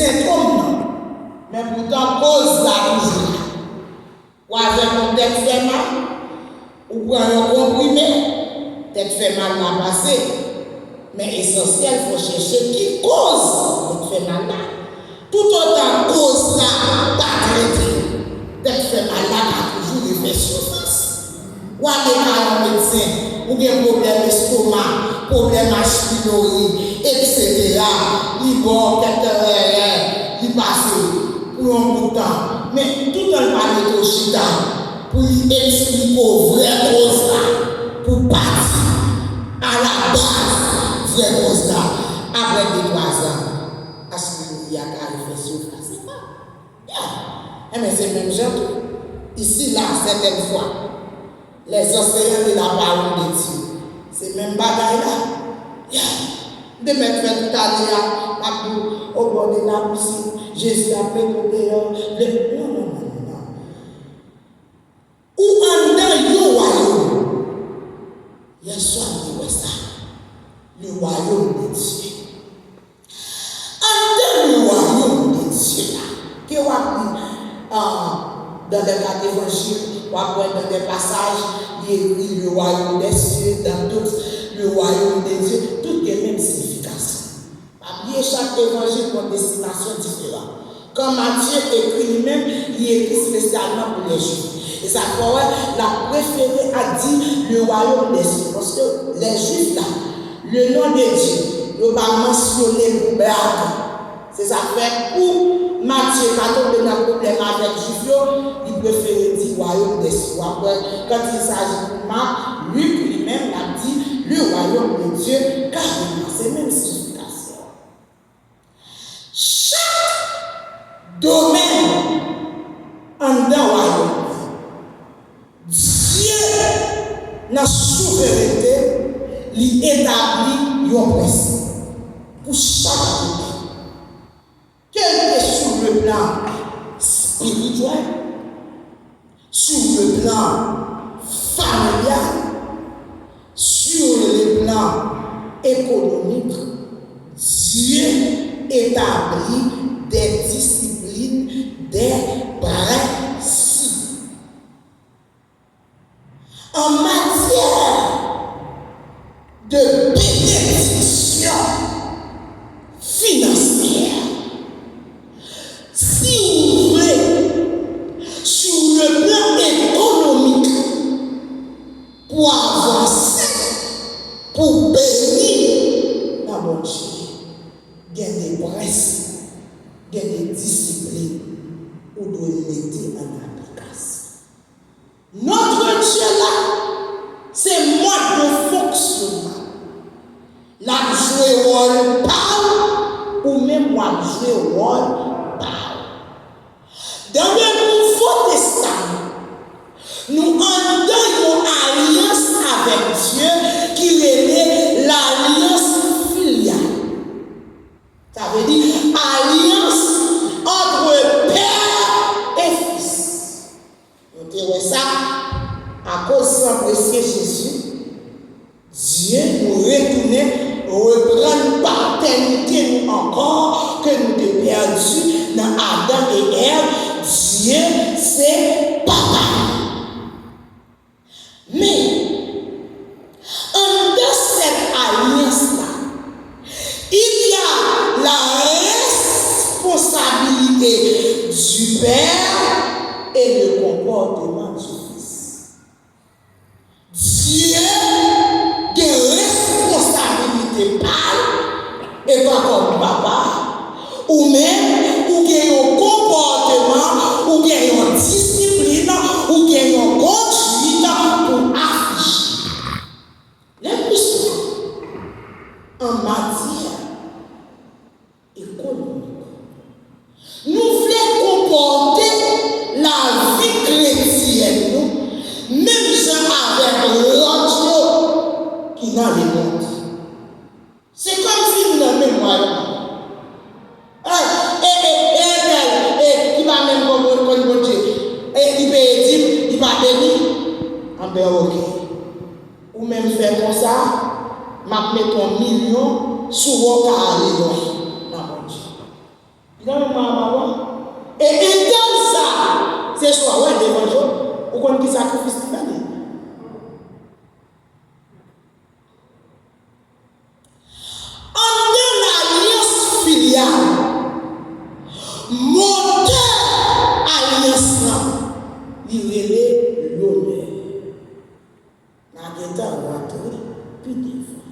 symptômes, mais pourtant cause la toujours. Ou avec mon tête fait mal, ou pour un comprimé, tête fait mal n'a passé. Mais essentiel, il faut chercher qui cause tête fait mal là. Tout autant cause là, pas traité. Tête fait mal là, a toujours des surface. Ou avec un médecin, ou bien problème d'estomac, problème à pylori, etc. Il va il passe pour un bout de temps. Mais tout en parle de chita pour lui expliquer aux vraies causes là, pour partir à la base vraie cause là. Après 2-3 ans, à ce qu'il y a qu'à faire surface. C'est pas. Mais c'est même genre, ici là, certaines fois, les enseignants de la parole de Dieu, c'est même bagaille là. De mettre tout à l'heure, au bord de la piscine, Jésus a fait au dehors. Non. Ou en dedans, le royaume. Hier soir, on ça. Le royaume de Dieu. En dedans, le royaume de Dieu, que vous appelez dans les cas d'évangile, ou après dans des passages, il écrit le royaume des cieux, dans tout le royaume de Dieu, tout est même signification. Oubliez chaque évangile pour une destination différente. Quand Matthieu écrit lui-même, il écrit spécialement pour les Juifs. Et ça pourrait la préférée a dit le royaume des cieux. Parce que les Juifs là, le nom de Dieu, il va mentionner le blague. C'est ça fait pour Matthieu, quand on a un problème avec les Juifs, il préfère dire royaume des cieux. Après, quand il s'agit de Marc, Luc lui-même a dit le royaume de Dieu, carrément, c'est même signification. Chaque domaine en dans royaume, Dieu, dans la souveraineté, il établit un principe pour chaque domaine. Quel est sur le plan spirituel, sur le plan familial, sur le plan économique, Dieu établit des disciplines, des principes. En matière de bénédiction financière, si vous voulez, sur le plan économique, pour avancer, pour bénir la bonne chose, il y a des principes, il y a des disciplines où doit mettre en application. Notre Dieu là, c'est mode de fonctionnement. La jouer rôle par ou même moi jouer rôle par. Dans le Nouveau Testament, nous avons une alliance avec Dieu qui est l'alliance filiale. Ça veut dire alliance entre père et fils. Vous direz ça à cause de précieux Jésus. Dieu nous reprend paternité nous encore que nous avons perdu dans Adam et Ève. Dieu, c'est papa. Mais, en de cette alliance-là, il y a la responsabilité du père et le comportement du fils. Dieu a des responsabilités par et pas comme papa, ou même ou bien un comportement, ou bien une discipline, ou bien une conduite pour afficher. Les plus souvent, en matière économique, nous voulons comporter la vie chrétienne, même gens avec l'autre qui n'a les mondes. C'est comme si nous n'avons même pas. Il va même comme Dieu. Il va dire, il va bénir. En bien, ok. Ou même faire comme ça, m'a mettre 1 million sur votre aller. Non, mon Dieu. Et étant ça, c'est soit ouais d'évangile, ou qu'on dit sacrifice de famille. En l'alliance filiale, moteur alliance, il est l'honneur. Dans le temps, on va trouver plus de fois.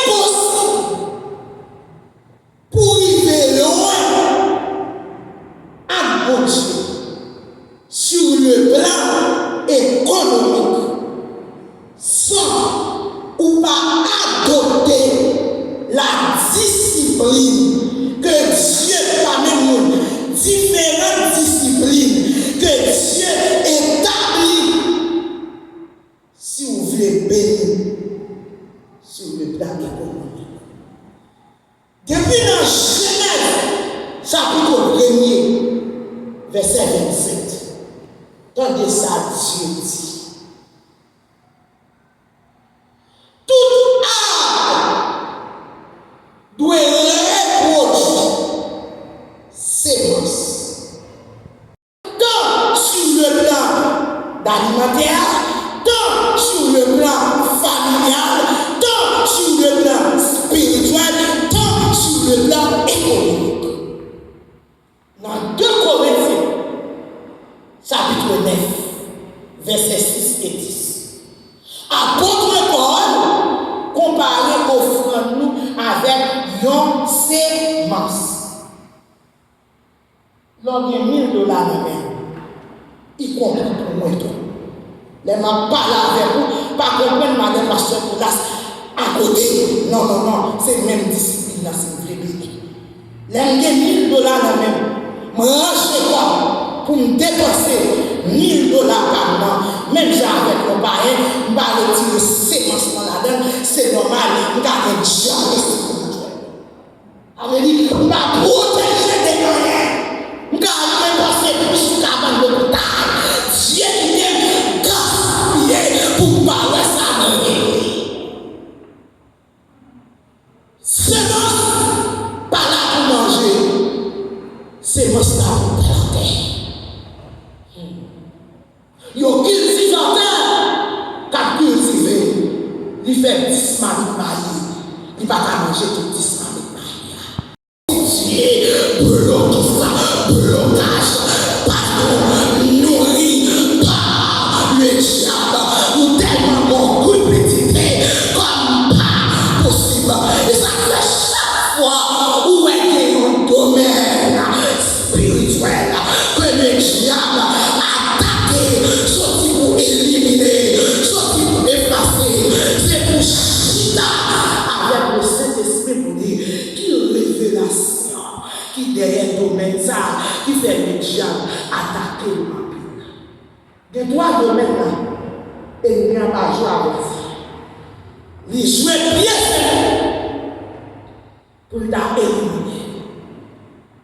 Impossible pour arriver loin à bon Dieu sur le plan économique sans ou pas adopter la discipline que Dieu permet nous, différentes disciplines que Dieu établit si vous voulez bénir sur le plan économique. Depuis dans Genèse, chapitre 1er, verset 27, tendez ça, Dieu dit. Tout arbre doit reproduire sémence. Tant sur le plan d'alimentaire, tant sur le plan familial, tant sur le plan spirituel, tant sur le plan économique. Dans 2 Corinthiens, chapitre 9, versets 6 et 10. Apôtre Paul comparé offrande nous avec une sémence. L'on a $1000 dans la main. Il comprend pour moi tout. Les m'a parlé avec vous, pas comprendre madame pasteur pour à côté. Non, non, non, c'est même discipline là, c'est vrai. Les $1000 dans la main. Je range quoi pour me dépenser $1000 par mois. Même si avec mon parrain, je vais retirer sémence là-dedans, c'est normal, je vais avoir jamais spirituel. Ça veut dire, je vais protéger des moyens. Je vais dépenser plus qu'avant le bouteille. Dieu qui vient gaspiller pour parler ça dans l'église. Sémence, pas là pour manger. Sémence là pour planter. Yo cultivateur, quand cultiver, il fait 10 mariés. Il ne va pas manger tout 10 mariés. Blocage, pardon, nourri par le diable, ou tellement bon compétitif comme pas possible. Et ça fait chaque fois où est un domaine spirituel que le diable attaque, sorti pour éliminer, sorti pour effacer, c'est pour chita avec le Saint-Esprit pour dire qu'il révélation. Qui derrière le domaine ça, qui fait le diable attaquer le papier. Des 3 domaines là, et il n'y a pas joué avec ça. Il joue bien pour l'éliminer.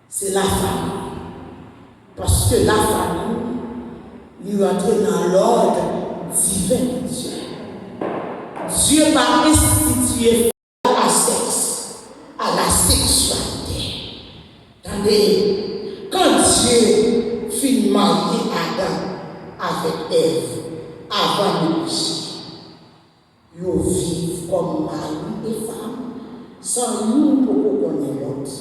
C'est la famille. Parce que la famille, il rentre dans l'ordre divin de Dieu. Dieu va instituer à sexe, à la sexualité. Attendez, quand Dieu finit marier Adam avec Ève, avant le péché, ils vivent comme mari et femme, sans nous pour connaître l'autre.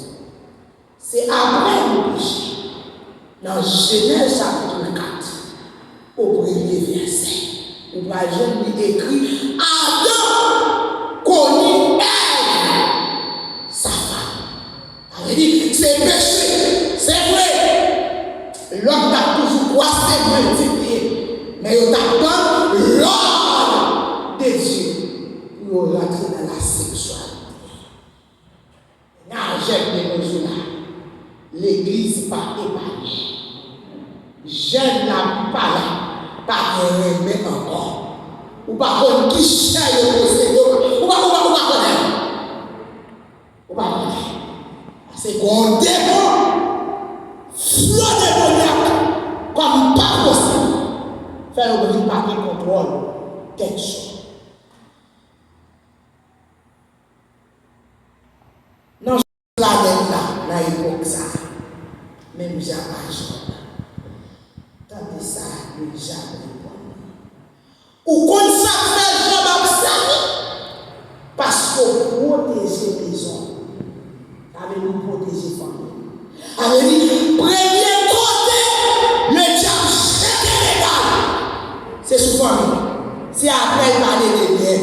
C'est après le péché, dans Genèse chapitre 4, au premier verset, où Paul lui écrit Adam connut Ève, sa femme. Il dit, c'est péché, c'est vrai. L'homme a toujours croisé, multiplié. Mais il attend l'ordre de Dieu pour rentrer dans la sexualité. J'aime de nos jours là. L'église pas épargnée. Jeune n'a pas là, pas aimé encore. Ou pas qu'on qui cherche le procédé. Ou pas connaître. Ou pas connaître. C'est qu'on démon, flot démoniaque, comme pas possible. Faire ouvrir par qui contrôle quelque chose. Non, la l'époque ça. Même jamais jour. Tandis ça, le jamais bon. Ou qu'on s'appelle Jean-Baptiste parce qu'on protège les hommes. Avec nous protéger famille. Avec dit, premier côté, le diable jette l'égal. C'est souvent, c'est après il parle de bien,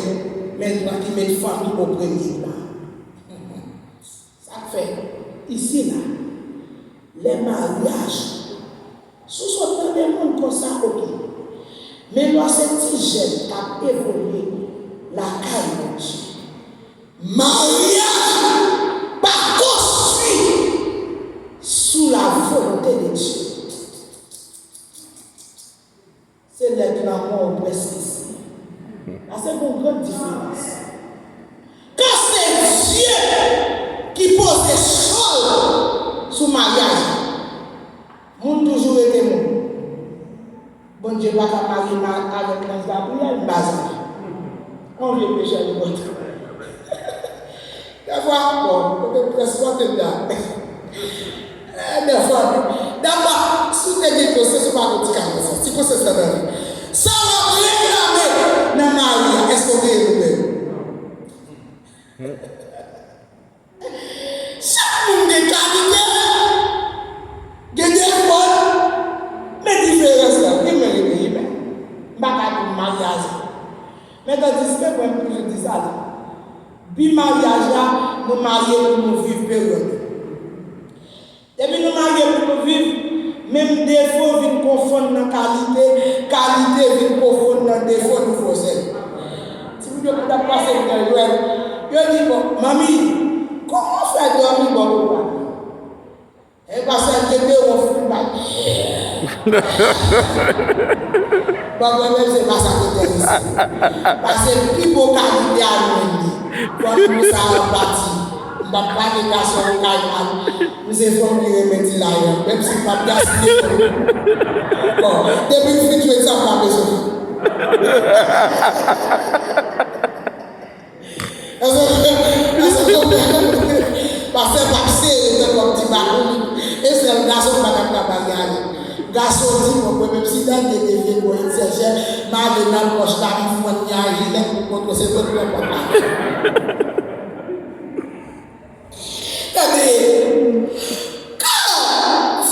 maintenant qui met famille au premier plan. Ça fait, ici là, les mariages, sous ce des monde comme ça, ok. Mais là, c'est petit jeune qui a évolué la caille. Mariage pas construit sous la volonté de Dieu. C'est l'amour presque ici. C'est une grande différence. Quand c'est Dieu qui pose des choses sous mariage, mon toujours été mon. Bon Dieu va pas marier avec Lance Gabriel, on vient pécher le bon. Des fois, bon, peut-être presque pas de là. Des fois, d'abord, si tu es déposé, c'est pas votre cas. Si vous êtes ça, ça va réclamer dans Marie. Est-ce qu'on est élevé? Chaque monde de qualité, des fois, mais différence là, il me réveille, mais je ne vais pas mariage. Mais dans le discours, je dis ça. Puis mariage là, nous marions pour nous vivre période. Depuis nous marions pour nous vivre, même défaut viennent confondre dans qualité, qualité viennent confondre dans défaut nous faisons. Si vous devez passer dans le web, je dis bon, mamie, comment faire dormir bon papa? Et parce que je vais au fond c'est pas ça que je dis. Parce que plus beau qualité à nous. Quand nous sommes partis, nous n'avons pas de garçons au Caïman. Nous sommes venus remettre là, même si nous n'avons pas gaspillé. Bon, depuis que tu es ça, on n'a pas besoin. Parce que c'est comme petit baron, et c'est le garçon qui va faire la bagarre. Garçon dit, mon même si dans des défis pour une chercher, ma de dans le poche là, il faut qu'il y ait un gilet pour que c'est tout le monde. Quand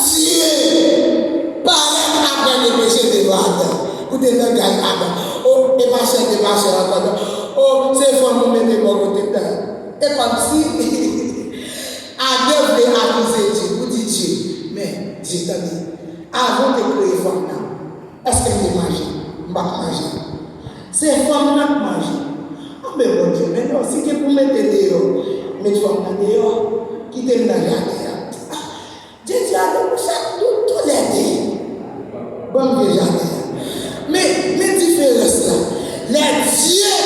Dieu parle après le péché de l'Adam, ou de l'Adam, oh, et ma chère de ma chère, oh, c'est fort pour mettre mon côté. Et comme si Adam voulait accuser Dieu, vous dites Dieu, mais Dieu t'a dit. Avant de créer femme, est-ce qu'elle est magique? Je ne vais pas manger. C'est femme qui mange. Ah, mais bon Dieu, maintenant, si tu peux mettre dehors, mettre femme dehors, qui t'aime dans la terre. Dieu dit à nous, tout l'aider. Bon Dieu, mais différence là, les dieux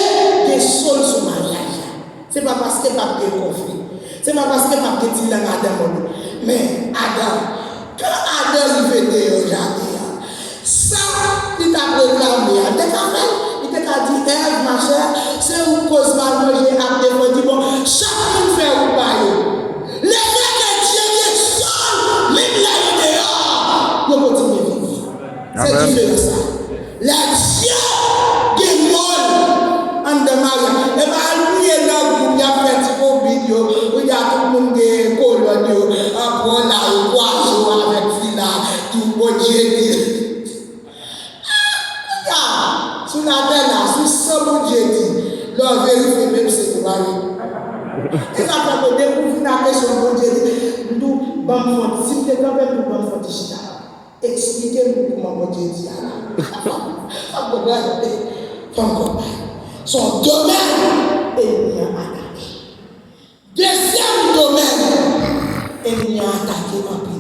des sols sur mariage. Ce n'est pas parce que pas de conflit. Ce n'est pas parce que pas de dire dans Adam. Mais Adam. Quand Adam il venait au jardin, ça, il t'a proclamé. Il t'a dit, Ève, ma chère, c'est où cause mal manger après le dit, bon, chacun fait un bail. Les gens que Dieu est seul, même là, il est dehors. Il continue à vivre. C'est différent ça. La Dieu qui est mort en démarrant. Et bien, lui est là, il y a fait un petit vidéo, où il y a tout le monde qui est collé, après là, il voit. Tout bon Dieu dit. Regarde, sur la terre là, sur ce bon Dieu dit, leur vérité même c'est pour aller. Et ça fait que découvrir la question bon Dieu dit, nous, si vous êtes quand même pour bon Dieu, expliquez-nous comment bon Dieu dit. Son domaine est bien attaqué. Deuxième domaine est bien attaqué en plus.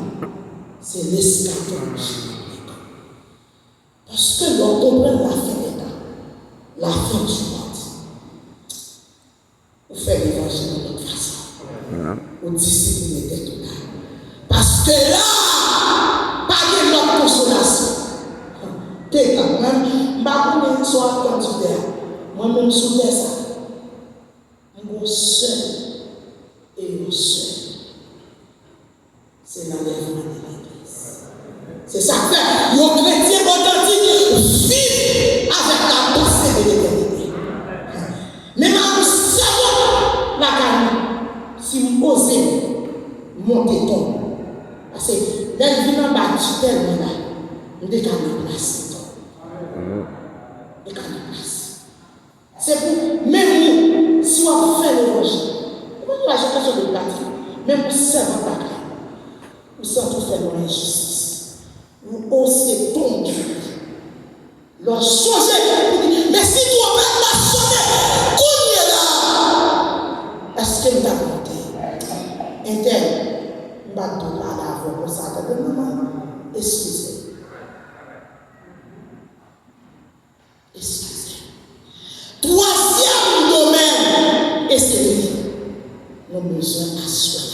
C'est l'eschatologie. Parce que l'on comprend la fin des temps, la fin du monde. Vous faites l'évangile de notre façon. Vous disciplinez des tout là. Parce que là, pas de notre consolation. T'es quand même, je suis attendu d'air. Moi-même, je suis ça. Mon seul et mon seul. c'est l'enlèvement de l'Église. C'est ça que fait. Les chrétiens authentiques vivent avec la pensée de l'éternité. Mais ma savons la carne, si vous osez monter ton. Parce que l'elle vient en bas tellement là, nous décalons place. C'est pour, même nous, si on fait l'évangile, on va pas sur le plateau, même pour servir ta carne, nous sommes tous faire l'injustice. Nous osons tomber. Leur changer, mais si tu as pas sonné, qu'on est là. Est-ce que nous avons monté? Intel, nous avons tout là d'avant pour ça. Maman, excusez. Excusez. Troisième domaine, et c'est lui. Nous avons besoin d'asseoir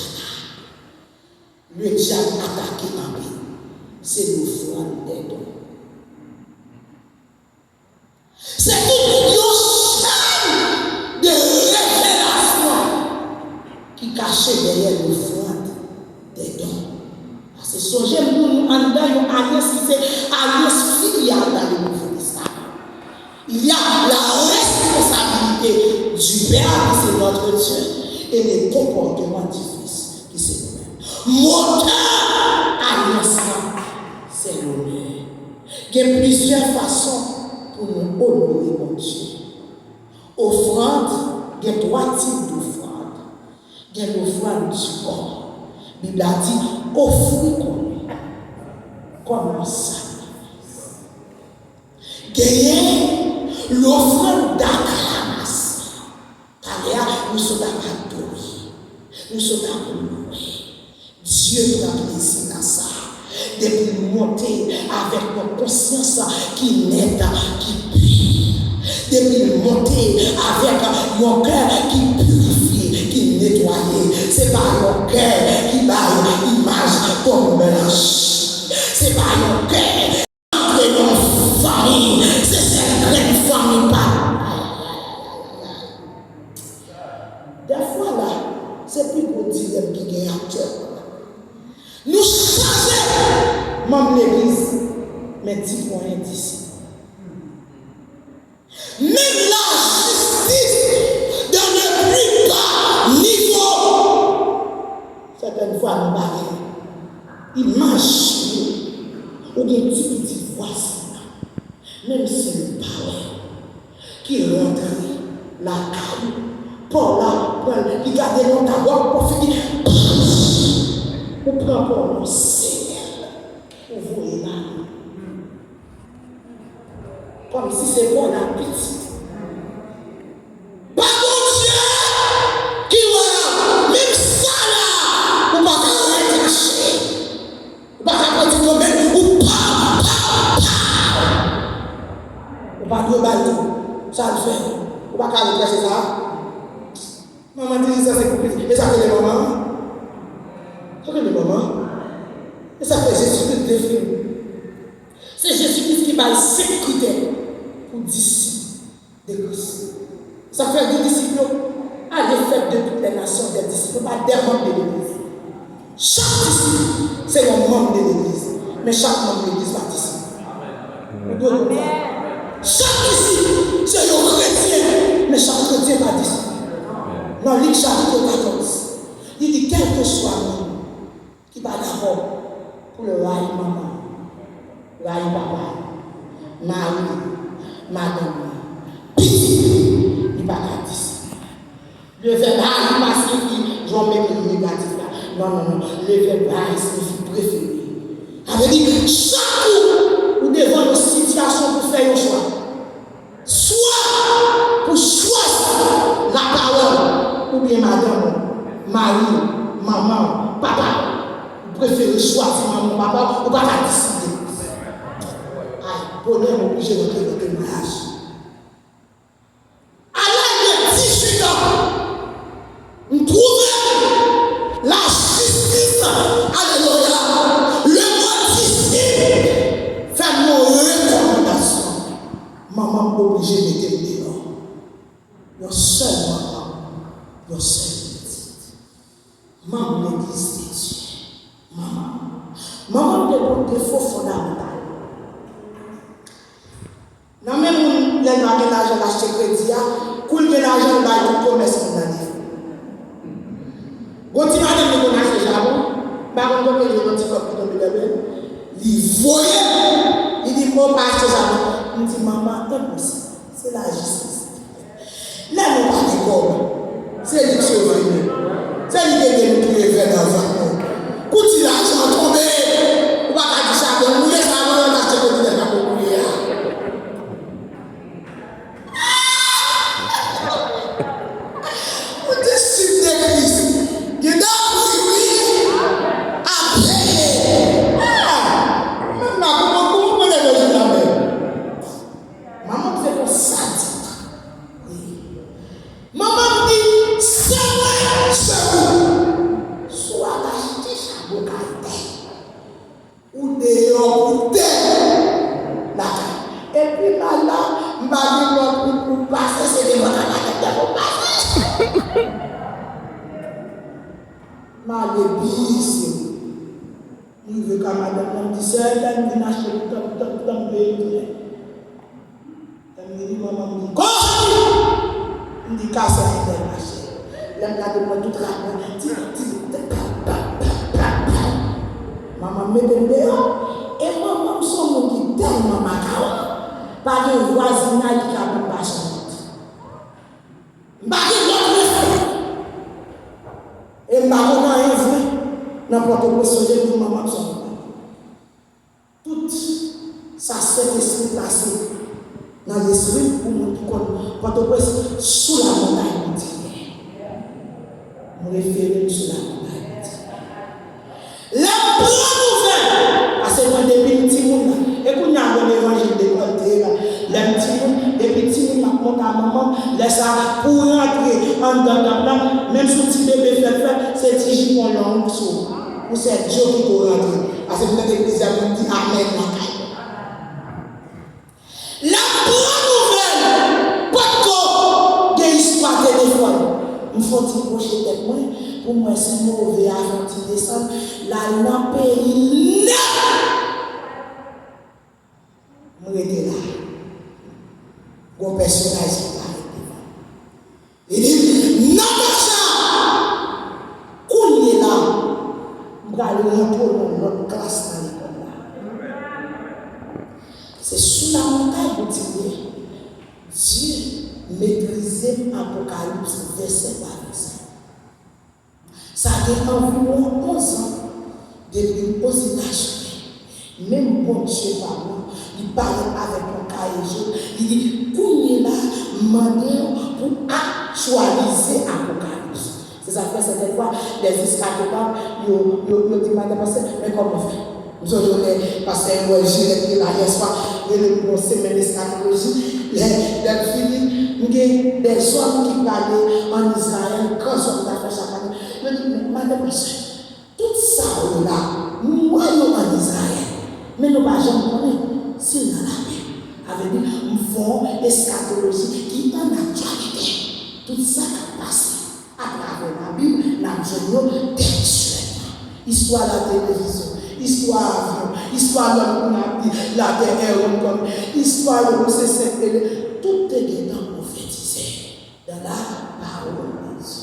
la Le diable attaqué en vie, c'est le foi des dons. C'est une chaîne de révélation qui cachait derrière le foi des dons. Parce que songez nous en dedans une alliance qui c'est alliance filiale dans le Nouveau Testament. Il y a la responsabilité du Père qui c'est notre Dieu et les comportements du Fils qui c'est nous-mêmes. Moteur alliance, c'est l'honneur. Il y a plusieurs façons pour nous honorer mon Dieu. Offrande, il y a 3 types d'offrandes. Il y a l'offrande du corps. La Bible a dit offrir comme un sacrifice. Il y a l'offrande d'acclamation. Nous sommes adorer. Nous sommes honorer. Dieu prend plaisir dans ça. De nous monter avec nos consciences qui naît, qui pure. De nous monter avec mon cœur qui purifie, qui nettoie. C'est pas mon cœur qui bat l'image comme mélange. C'est pas mon cœur qui est une famille. C'est cette grande famille pas. Des fois là, c'est plus pour dire qui est actuel. Nous changeons même l'église, mais 10 points d'ici. Même la justice dans le plus bas niveau. Certaines fois, nous parlons. Il marche. Ou bien tu petit voisin. Même si nous parlons. Qui rentre la caille. Pour là, il garde longtemps pour finir. Ou prend pour le Seigneur. Pour vous là. Comme si c'est bon la petite. Pas mon Dieu qui va, même ça là, ou pas qu'à cacher. Ou pas qu'à prendre du domaine, ou pas. Ou pas de balle, ça le fait. Ou pas qu'à cacher ça. Maman dit ça c'est compliqué. Et ça fait les mamans. Ça fait les mamans. Et ça fait Jésus-Christ défini. C'est Jésus-Christ qui va sécurité pour disciples de Christ. Ça fait des disciples à l'effet de toutes les nations des disciples, pas des membres de l'Église. Chaque disciple, c'est un membre de l'Église. Mais chaque membre de l'Église participe. Chaque disciple, c'est un chrétien. Mais chaque chrétien participe. Dans Luc chapitre 14, il dit quel que soit l'homme qui va d'abord pour le rail maman, rail papa, mari, madame, petit, il va participer. Le verbe rail pas signifie j'en mets le négatif là. Non. Le verbe rail signifie préféré. Ça veut dire chaque coup ou devant une situation pour faire un choix. Soit pour choisir la parole, ou bien madame, mari, maman, papa, vous préférez choisir maman, papa, ou pas la décider. Bonheur obligé de rentrer dans le mariage. À l'âge de 18 ans, nous trouvons la justice, alléluia, le mot disciple, fait nos recommandations. Maman obligée de mettre dehors. Your seul maman, your seul petite. Maman l'église de Dieu. Maman a des défauts fondamentaux. Non, même les gens qui ont l'argent d'acheter crédit, quand ils ont l'argent de commerce, on a dit. Quand ils ont acheté charbon, par contre, ils ont acheté il voyait, il dit, bon, pas acheter charbon. Il dit, maman, c'est la justice. Là, nous ne parlons pas. C'est lui qui se veut. C'est lui qui est venu vers l'enfant. Quand il a l'argent tombé, on va pas dire charbon, nous laissons avant d'acheter le crédit de la communauté. Maman me dehors et maman son qui tellement macaron par un voisinage qui a pas changé. Et maman a un vrai n'importe quoi songer pour maman son. Tout ça c'est esprit placé dans l'esprit pour nous qui connaît quand on est sous la montagne nous référons sur la montagne. La bonne nouvelle, parce que depuis petit monde, et qu'on a un évangile de côté, les petits monde, les petits monde montent à maman, laisse ça pour rentrer en dedans, même si petit bébé fait, c'est petit jupon long pour cette joie qui doit rentrer. Parce que vous avez l'église, vous dit Amen. La bonne nouvelle, pas de l'histoire téléphone. Il faut projeter tête moi pour moi si mauvais avant de descendre la lampe il là moi était là bon personnage qui il dit non ça qu'on est là on va aller dans notre classe dans l'école là c'est sous la montagne vous dites Dieu maîtriser Apocalypse verset par verset. Ça a environ 11 ans depuis aux États-Unis. Même bon Dieu par moi, il parle avec mon cahier. Il dit, qu'on est là, manière pour actualiser Apocalypse. C'est ça fait cette fois, les escatopapes, ils disent, mais comment on fait? Nous avons passé un mois, j'ai là, hier soir, et le semaine d'eschatologie, les filles, des hommes qui parlaient en Israël, quand on a fait chaque année, je dis, mais madame, tout ça là, nous voyons en Israël, mais nous ne pouvons jamais connaître s'il y a la paix. Avec nous font eschatologie qui est en actualité. Tout ça qui a passé à travers la Bible, la Bible textuellement. Histoire de la télévision. Histoire histoire de la terre, comme histoire de l'OCC, tout est dedans prophétisé dans la parole de Dieu.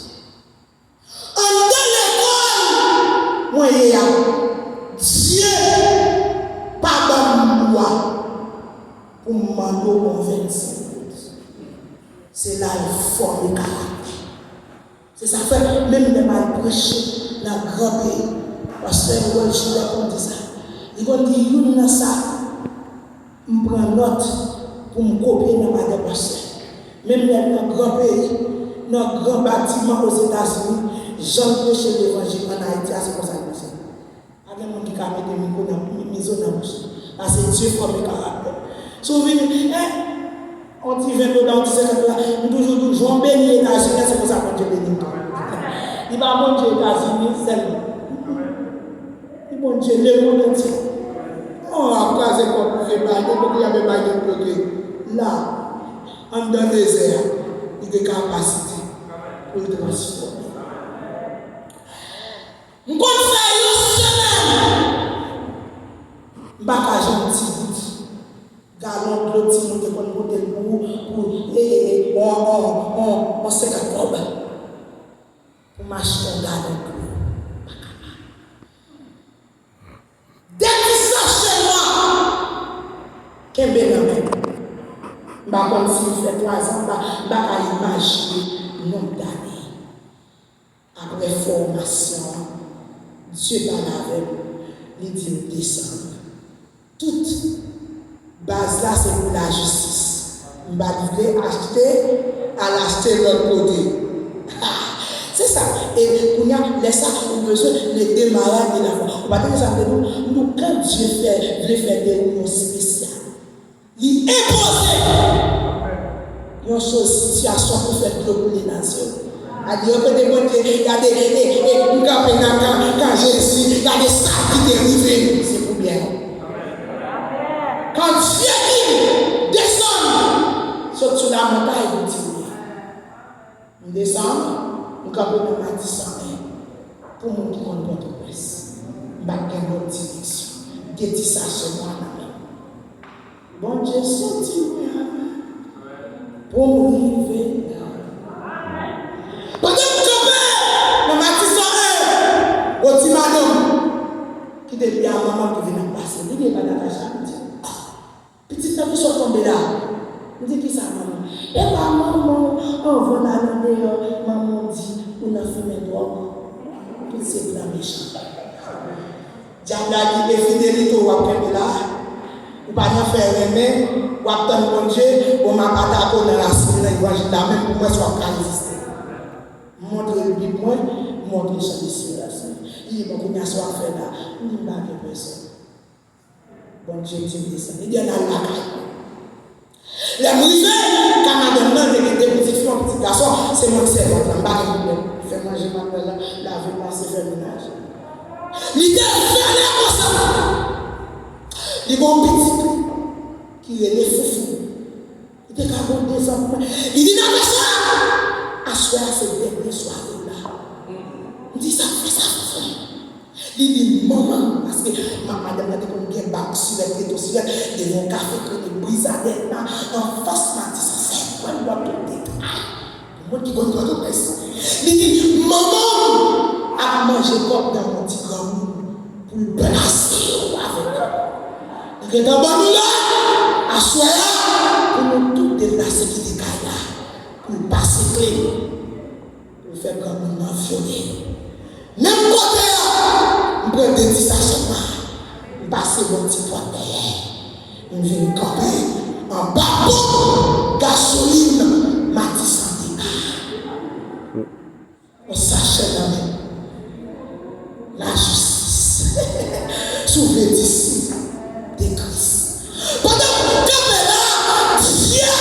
En dans l'école, moi, il y a Dieu, pardonne moi pour m'en convaincre. C'est là le fort de caractère. C'est ça fait, même les mal prêcher, la grande pays. Parce que moi, je suis là pour ça. Ils vont dire, il y a ça, je prends note pour me copier dans ma dépassée. Même dans notre grand pays, notre grand bâtiment aux États-Unis, j'en prêche l'évangile en Haïti, c'est comme ça que c'est. Il y a des gens qui ont mis des micros dans la bouche. Parce que Dieu forme le caractère. Souvenez, on dit 20 dans 17 ans, nous toujours Jean béni les États-Unis, c'est pour ça que Dieu bénit. Il va manger les États-Unis seulement. Bon Dieu, le monde entier. On a croisé pour faire bailler, il y avait baillé de progrès. Là, en dans le désert, il y a des capacités pour le transformer. Nous conseillons une semaine Baka gentil. Galon de l'autre, si nous devons monter on sait qu'à quoi pour m'acheter un galon de l'eau. Dès qu'il sort chez moi, qu'est-ce que je bah, comme s'il fait 3 ans, bah, imaginer le nombre d'années. Après formation, Dieu parle avec il dit descendre. Toute base là, c'est pour la justice. On va acheter, à l'acheter l'autre côté. C'est ça. Et on a laissé ça, on besoin de démarrer de la foi. On va dire ça de nous, quand Dieu veut faire des réunions spéciales, il impose une situation pour faire global les nations. Il y a des côtés, il y a des quand Jésus, il y a des sacs qui dérivent, c'est pour bien. Quand Dieu dit, descend sur la montagne, il dit, on descend, on campe dans la descente pour mon qui compte votre presse. On va gagner notre direction. Dieu dit ça chez moi. Bon Dieu, sorti pour m'arriver. Pendant que je vais, je vais dire, madame, qui devient à maman qui vient passer, il n'est pas dans la chambre. Petite femme qui sont tombée là. Je dis qui ça, maman? Et maman, on va aller dehors. Maman dit, on a fait mes doigts. Puis c'est la méchante. Diable dit, fidélité ou après là. Ou pas faire aimer, ou attendre mon Dieu, ou m'a pas dans la semaine, il va même pour moi soit résister. Montre le but, moi, montre le champ de civilisation. Il dit, bon, il y a soit faire là, il n'y a pas de personne. Bon Dieu, Dieu descend. Il y en a la caille. Les mouvements, quand madame a des petites filles, petits garçons, c'est mon cerveau. Je ne vais pas faire manger ma pelle, laver, passer, faire ménage. L'idée est faire les consommateurs. Les bons petits qui est les foufous. Il était capable de des enfants. Il dit dans le soir, à soir, c'est le dernier soir là. Il dit ça, fait ça, frère. Il dit maman, parce que madame a dit qu'on vient bac sur les ghettos, sur les bons cafés, que les brisadets là, en face, m'a dit ça, c'est quoi, il doit tout détail. Moi qui vois tout reste. Il dit maman a mangé comme dans mon petit grand monde pour le placer avec eux. Il est en bas là, à soi là, pour nous tout déplacer qui décaille là, pour passer clé, pour faire comme un violé. Même côté là, on prend des dissations là, on passe mon petit poids derrière, on vient camper en bas, gasoline, mati santé. On s'achète la justice. Souvez d'ici des Christ. Pendant que là, Dieu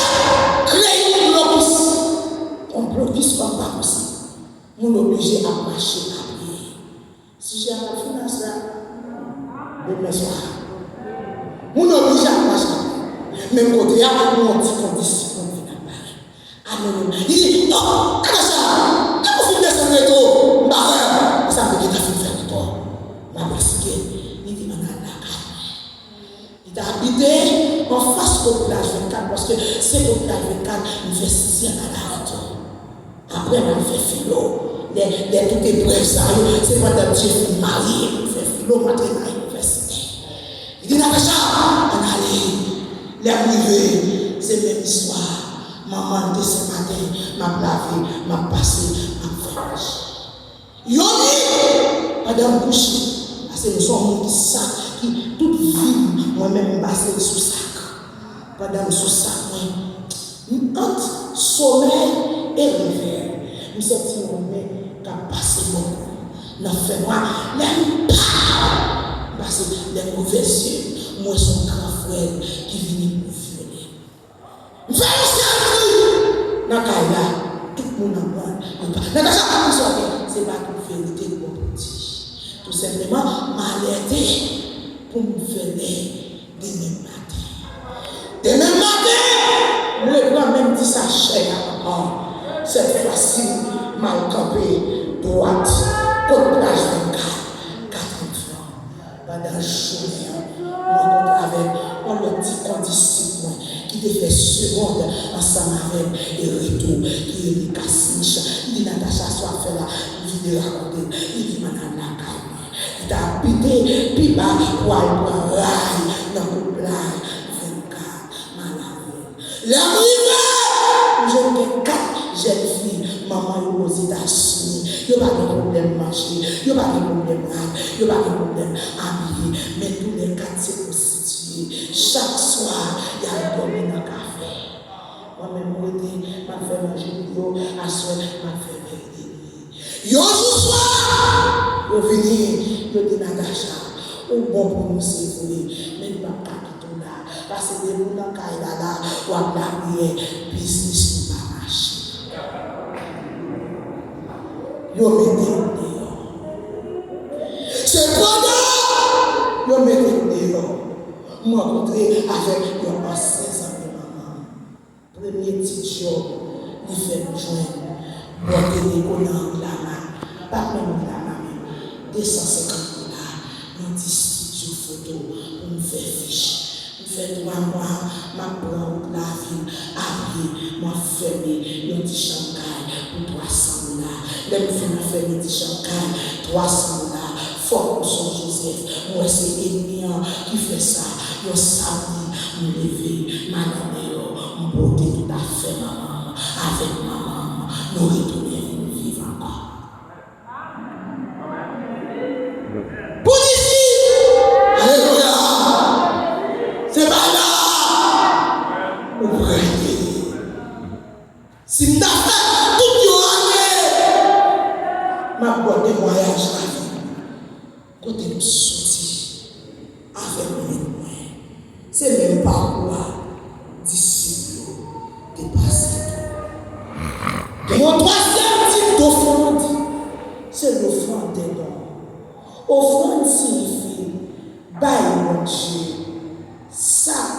crée une blocus. On blocus comme pas possible. On est obligé à marcher à prier. Si j'ai la finance là, demain soir, on est obligé à marcher. Même côté, il y a un petit condition. Amen. Il dit, non, comment ça? Comment vous descendez de tout? Bah, ça veut dire que tu fais de toi. Parce que, il dit, on a la carne. Il t'a habité en face au village 24, parce que c'est au village 24, il fait 6 ans à la retour. Après, on fait philo. Les tout épreuves, ça, c'est pas d'un Dieu qui marie, on fait philo, matin à l'université. Il dit, ça, on allait, les arrivés, c'est la même histoire. Maman, dès ce matin, m'a lavé, m'a passé, m'a fait. Yoni, madame couché, parce que nous sommes qui sac, qui toute vie, moi-même, passé sous sac. Madame sous sac, entre sommeil et réveil, nous sommes moi-même qui a passé beaucoup. Nous faisons moi, n'aime pas, parce que les mauvais yeux, moi, son grand frère qui vient pour violer. Dans le tout le monde en parle. C'est pas une vérité de mon petit. Tout simplement, m'alerter pour me faire demain matin. Demain matin, le grand même dit sa chair encore. Cette fois-ci, mal campé, droite, côte plage 24, 4 enfants. Pendant le jour, te fait seconde ensemble avec et retour, qui est Cassiche, il dit Natacha, soit fait la vidéo raconter, il dit madame la calme, il t'a habité, puis bas, pour aller prendre rail, dans le couple, 24, malade. L'arrivée, j'ai 4 jeunes filles, maman aux États-Unis, il n'y a pas de problème marcher, il n'y a pas de problème ride, il n'y a pas de problème habiller, mais tous les quartiers constitués, chaque soir, il y a dormi dans le café. Moi-même, je fait manger, à soir, je fait veiller. Yo, ce soir, je venu, je dis Natacha, au bon pour nous sévouer, mais nous ne pouvons pas tout là, parce que des gens qui sont là, ou à la business ne va marcher. Yo mettez dehors. Cependant, yo mettez dehors. Moi, rencontré avec yo en 16 ans de maman. Premier petit job, il fait me joindre. Moi, je connais la main. Pas même la main. 250 $. Dans 10 studios photo pour me faire fiche. Je fais 3 mois, ma prends la ville, habillé, moi fermé, le petit chancaille pour 300 $. Les filles fait le petit chancaille, 300 $. Fort pour son Joseph. Moi, c'est Émilion qui fait ça. Le samedi, me lever, madame, me beauté tout à fait, maman, avec maman, nous retourner, nous vivre encore. Alléluia! C'est pas là! Vous prenez. Si vous avez fait toute l'année, ma boîte de voyage la vie. Côté nous sortir avec nous. C'est même pas quoi disciple dépasser tout. Mon troisième type d'offrande, c'est l'offrande des dons. Offrande signifie bail mon Dieu.